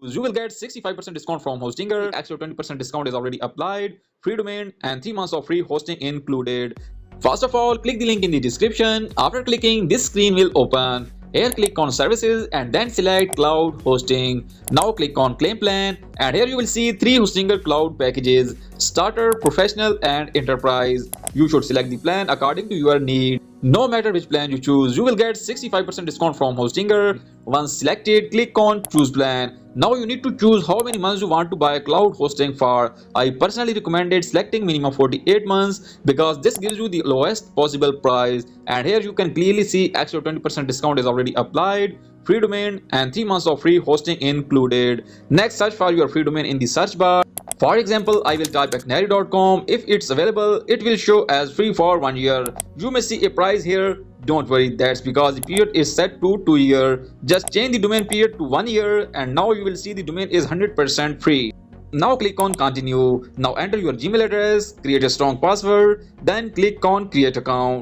You will get 65% discount from Hostinger. Extra 20% discount is already applied. Free domain and 3 months of free hosting included. First of all, click the link in the description. After clicking, this screen will open. Here click on services and then select cloud hosting. Now click on claim plan and here you will see 3 Hostinger cloud packages: starter, professional and enterprise. You should select the plan according to your need. No matter which plan you choose, you will get 65% discount from Hostinger. Once selected, click on choose plan. Now you need to choose how many months you want to buy cloud hosting for. I personally recommended selecting minimum 48 months because this gives you the lowest possible price. And here you can clearly see extra 20% discount is already applied. Free domain and 3 months of free hosting included. Next, search for your free domain in the search bar. For example, I will type canary.com. If it's available, it will show as free for 1 year. You may see a price here. Don't worry, that's because the period is set to 2 years. Just change the domain period to 1 year and now you will see the domain is 100% free. Now click on continue. Now enter your Gmail address, create a strong password, then click on create account.